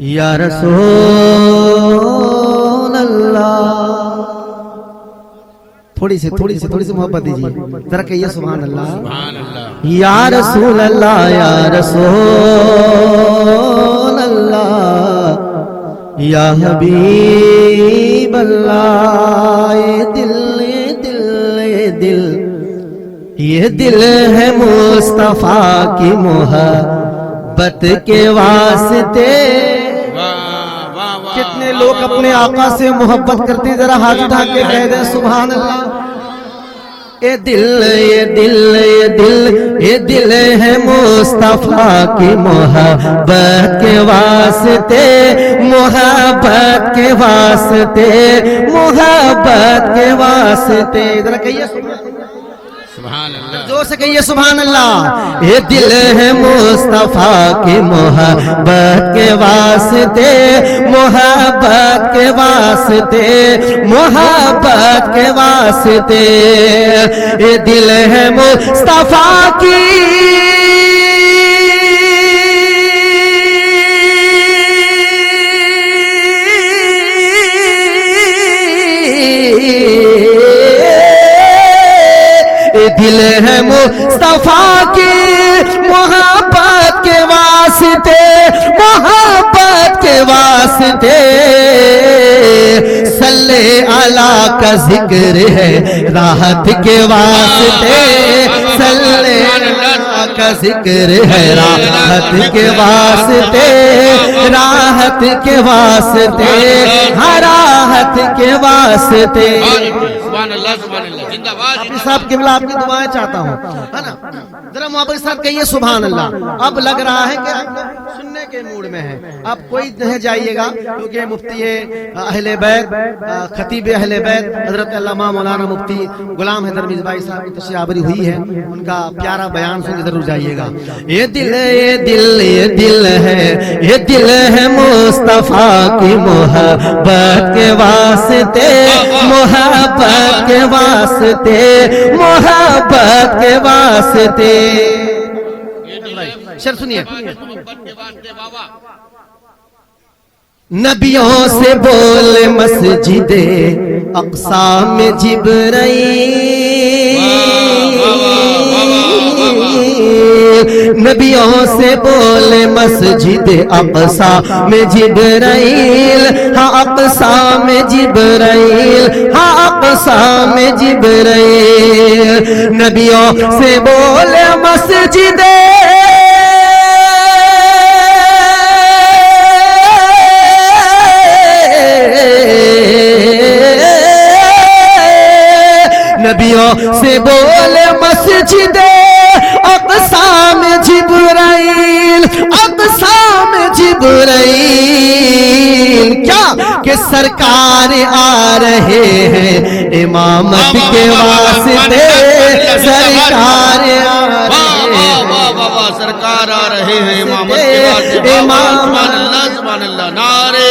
یا رسول اللہ، تھوڑی سی محبت دیجیے، ذرا کہیے سبحان اللہ، یا رسول اللہ، یا رسول اللہ، یا حبیب اللہ، یہ دل ہے مصطفیٰ کی محبت کے واسطے۔ کتنے لوگ اپنے آقا سے محبت کرتے ہیں؟ ذرا ہاتھ اٹھا کے کہہ دیں سبحان اللہ۔ یہ دل ہے مصطفیٰ کی محبت کے واسطے، محبت کے واسطے، محبت کے واسطے۔ ذرا کہیے سبحان اللہ، جو سے کہیے سبحان اللہ۔ یہ دل ہے مصطفیٰ کی محبت کے واسطے، محبت کے واسطے، محبت کے واسطے۔ یہ دل ہے مصطفیٰ کی دل ہے مصطفیٰ کی محبت کے واسطے، محبت کے واسطے۔ صلی اللہ کا ذکر ہے راحت کے واسطے، صلی اللہ کا ذکر ہے راحت کے واسطے، راحت کے واسطے، راحت کے واسطے۔ سبحان اللہ، سبحان اللہ، زندہ باد۔ صاحب قبلہ آپ کی دعائیں چاہتا ہوں، ہے نا؟ ذرا محبت کے ساتھ کہیے سبحان اللہ۔ اب لگ رہا ہے کہ آپ سننے کے موڈ میں ہیں، آپ کوئی نہیں جائیے گا، کیونکہ مفتی اہل بیت، خطیب اہل بیت حضرت علامہ مولانا مفتی غلام حیدر مرزا بھائی صاحب کی تشریف آوری ہوئی ہے، ان کا پیارا بیان سن کے ضرور جائیے گا۔ یہ دل ہے مصطفیٰ کی محبت کے واسطے، محبت کے واسطے، محبت کے واسطے۔ شر سنیے، نبیوں سے بول مسجد اقصی میں جبرائیل، نبیوں سے بول مسجد اقصی میں جبرائیل، ہاں اقصی میں جبرائیل، ہاں اقصی میں جبرائیل۔ نبیوں سے بول مسجد نبیوں سے بول مسجد اقصی میں جبرائیل، اقصی میں جبرائیل۔ کیا کہ سرکار آ رہے ہیں امامت کے واسطے، سرکار آ رہے ہیں، سرکار آ رہے ہیں امامت کے واسطے۔ سبحان اللہ، سبحان اللہ۔ نعرہ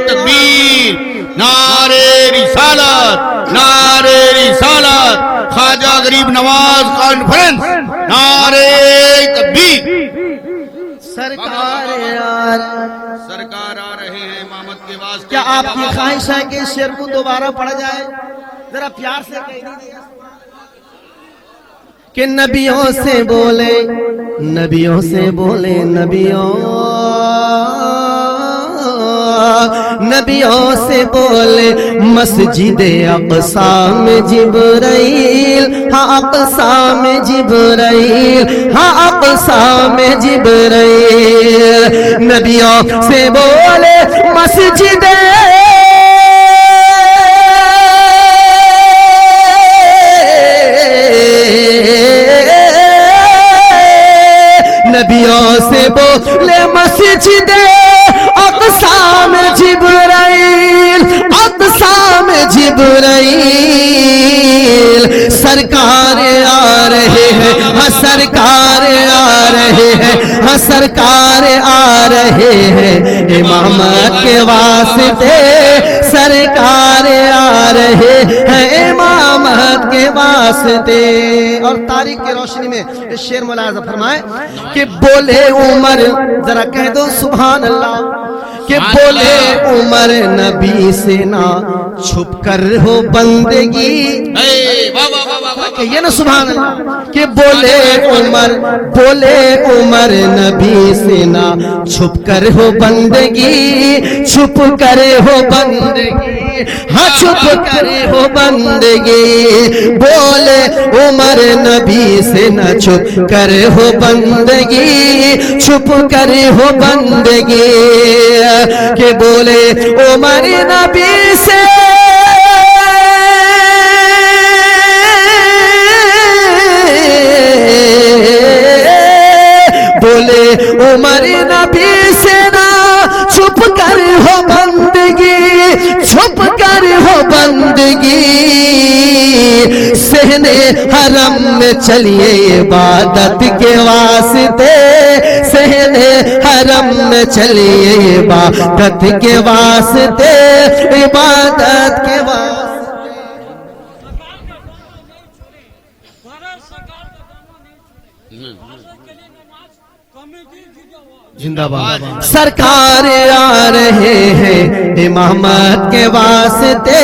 تکبیر، نعرہ رسالت، نعرہ رسالت، خواجہ غریب نواز کانفرنس، نعرہ تکبیر۔ سرکار سرکار آ رہے ہیں امامت کے واسطے۔ کیا آپ کی خواہش ہے کہ اس شعر کو دوبارہ پڑھا جائے؟ ذرا پیار سے کہہ دیجیے کہ نبیوں سے بولے، نبیوں سے بولے، نبیوں سے بولے مسجد اقصی میں جبرائیل، ہاں اقصی میں جبرائیل، ہاں اقصی میں جبرائیل۔ نبیوں سے بولے مسجد نبیوں سے بولے مسجد اقصی میں جبرائیل، اقصی میں جبرائیل۔ سرکار آ رہے ہیں، ہاں سرکار آ رہے ہیں، ہاں سرکار آ رہے ہیں امامت کے واسطے، سرکار آ رہے ہیں امامت کے واسطے۔ اور تاریخ کی روشنی میں اس شعر ملاحظہ فرمائے کہ بولے عمر، ذرا کہہ دو سبحان اللہ، کہ بولے عمر نبی سے نہ چھپ کر ہو بندگی. کہیے نا سبحان اللہ. کہ بولے عمر نبی سے نہ چھپ کر ہو بندگی, چھپ کر ہو بندگی, ہاں چھپ کر ہو بندگی. بولے عمر نبی سے نہ چھپ کر ہو بندگی, چھپ کر ہو بندگی. کہ بولے عمر نبی سے بولے عمر نبی سے نہ چھپ کر ہو بندگی, چھپ کر ہو بندگی. صحن حرم میں چلیے عبادت کے واسطے, صحن حرم میں چلیے عبادت کے واسطے, عبادت کے واسطے. زندہ باد. سرکار آ رہے ہیں امامت کے واسطے,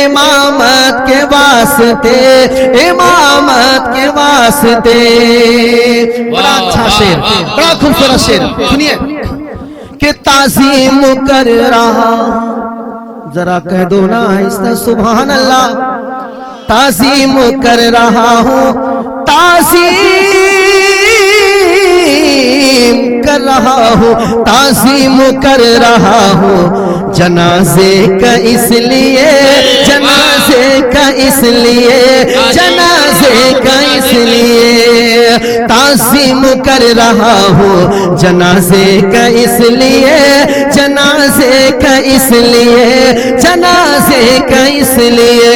امامت کے واسطے, امامت کے واسطے. بڑا اچھا شعر, بڑا خوبصورت شعر. سنیے کہ تعظیم کر رہا, ذرا کہہ دو نا آہستہ سبحان اللہ. تعظیم کر رہا ہوں, تعظیم کر رہا ہوں, تعظیم کر رہا ہوں جنازے کا اس لیے, جنازے کا اس لیے, جنازے کا اس لیے. تعظیم کر رہا ہوں جنازے کا اس لیے, جنازے کا اس لیے, جنازے کا اس لیے.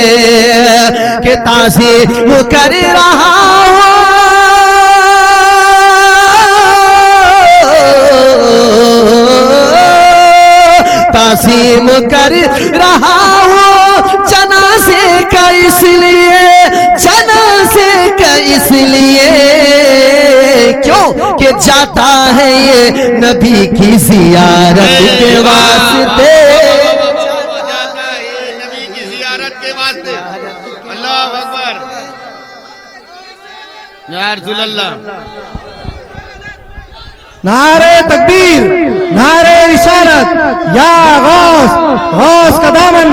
کہ تعظیم کر رہا ہوں, تعظیم کر رہا ہوں جنازے کا اس لیے, جنازے کا اس لیے. کیوں کہ جاتا ہے یہ نبی کی زیارت کے واسطے, جاتا ہے یہ نبی کی زیارت کے واسطے. اللہ اکبر, یا رسول اللہ. نعرے تکبیر, نعرے رسالت, یا غوث, غوث کا دامن,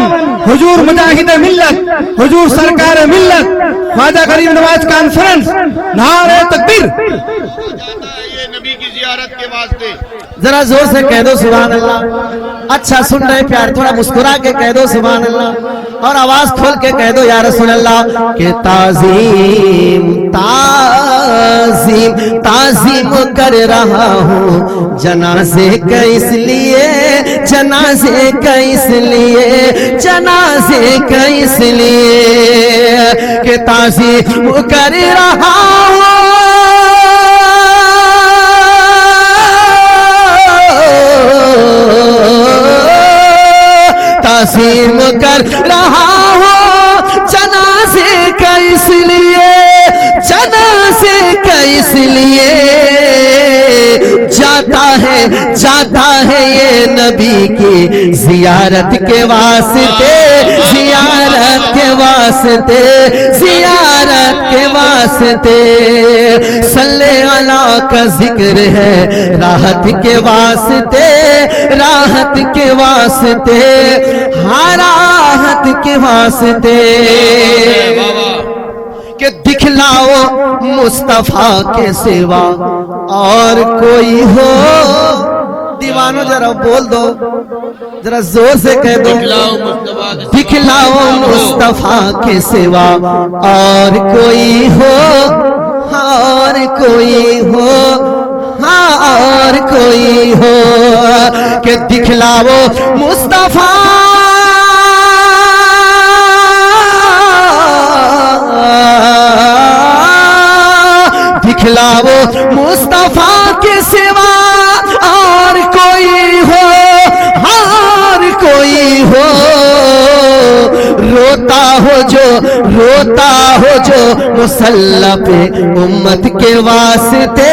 حضور مجاہد ملت, حضور سرکار ملت, خواجہ غریب نواز کانفرنس. نعرے تکبیر. جاتا ہے یہ نبی کی زیارت کے واسطے. ذرا زور سے کہہ دو سبحان اللہ. اچھا سن رہے پیار, تھوڑا مسکرا کے کہہ دو سبحان اللہ, اور آواز کھول کے کہہ دو یا رسول اللہ. کہ تعظیم تعظیم تعظیم کر رہا ہوں جنازے کا اس لیے, جنازے کا اس لیے, جنازے کا اس لیے. کہ تعظیم کر رہا ہوں, تعظیم کر رہا ہوں جنازے کا اس لیے, جنازے کا اس لیے. جاتا ہے یہ نبی کی زیارت کے واسطے, زیارت کے واسطے, زیارت کے واسطے. صلی اللہ کا ذکر ہے راحت کے واسطے, راحت کے واسطے, ہاں راحت کے واسطے. کہ دکھلاؤ مصطفیٰ کے سوا اور کوئی ہو. دیوانو ذرا بول دو, ذرا زور سے کہہ دو. دکھلاؤ مصطفیٰ کے سوا اور کوئی ہو, اور کوئی ہو, ہاں اور کوئی ہو. کہ دکھلاؤ مصطفیٰ دکھلاؤ مصطفیٰ کے سوا اور کوئی ہو, اور کوئی ہو. روتا ہو جو مصلی پہ امت کے واسطے,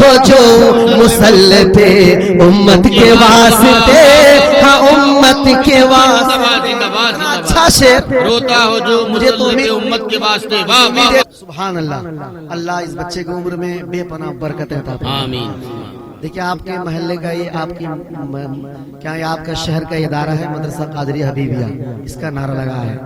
ہو جو مسلط امت کے واسطے ہاں امت کے واسطے زندہ باد زندہ باد اچھا شعر روتا ہو جو مسلط امت کے واسطے واہ واہ سبحان اللہ اللہ اس بچے کی عمر میں بے پناہ برکت عطا فرمائے آمین دیکھیں آپ کے محلے کا یہ آپ کی کیا یہ آپ کا شہر کا ادارہ ہے مدرسہ قادریہ حبیبیہ اس کا نعرہ لگا ہے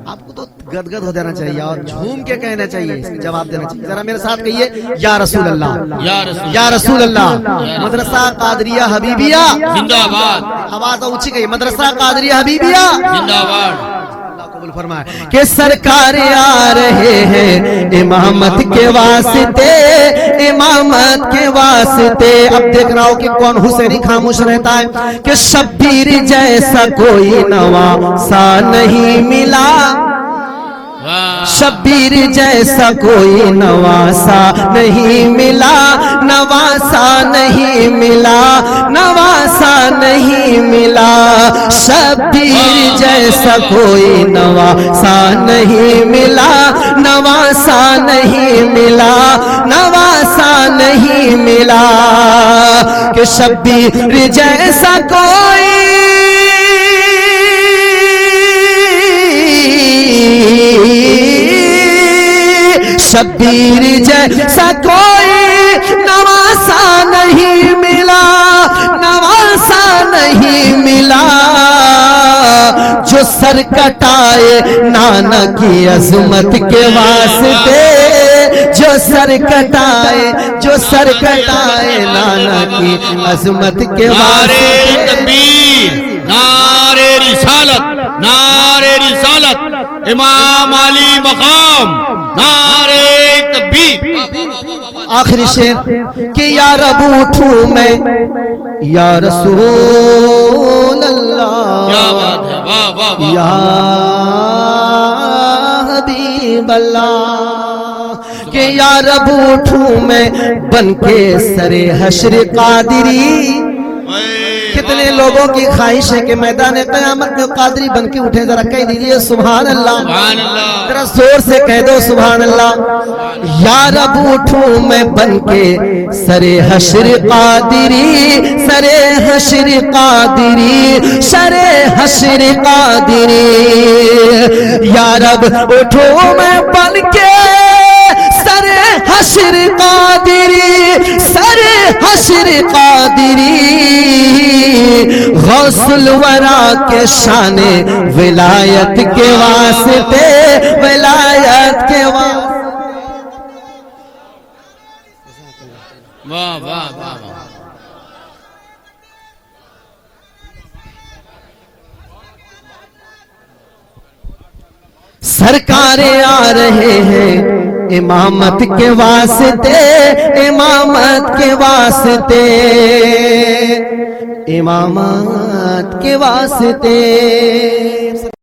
آپ کو تو گدگد ہو جانا چاہیے اور جھوم کے کہنا چاہیے اس کا جواب دینا چاہیے ذرا میرے ساتھ کہیے یا رسول اللہ یا رسول یا رسول اللہ مدرسہ قادریہ حبیبیہ زندہ باد آواز اونچی کہیے مدرسہ قادریہ حبیبیہ زندہ باد قبول فرمائے کہ سرکار آ رہے ہیں امامت کے واسطے امامت کے واسطے اب دیکھ رہا ہو کہ کون حسینی خاموش رہتا ہے کہ شبیر جیسا کوئی نواسا نہیں ملا شبیر جیسا کوئی نواسا نہیں ملا نواسا نہیں ملا نواسا نہیں ملا شبیر جیسا کوئی نواسا نہیں ملا نواسا نہیں ملا نواسا نہیں ملا کہ شبیر جیسا کوئی شبیر جیسا کوئی نواسا نہیں ملا نواسا نہیں ملا جو سر کٹائے نانا کی عظمت کے واسطے جو سر کٹائے نانا کی عظمت کے نعرے واسطے تکبیر نعرے رسالت نعرے رسالت امام علی مقام نعرے تکبیر آخری شعر کہ یا رب اٹھوں میں یا رسول اللہ کیا بات ہے واہ واہ واہ یا حبیب اللہ کہ یا رب اٹھوں میں بن کے سر حشر قادری کتنے لوگوں کی خواہش ہے کہ میدان قیامت میں قادری بن کے اٹھے ذرا کہہ دیجئے سبحان اللہ سبحان اللہ ذرا زور سے کہہ دو سبحان اللہ یا رب اٹھوں میں بن کے سر حشر قادری سر حشر قادری سر حشر قادری یا رب اٹھوں میں بن کے سر حشر قادری سر حشر قادری غوث الورا کے شان ولایت کے واسطے ولایت کے واسطے واہ واہ واہ واہ سرکاریں آ رہے ہیں امامت کے واسطے امامت کے واسطے امامت کے واسطے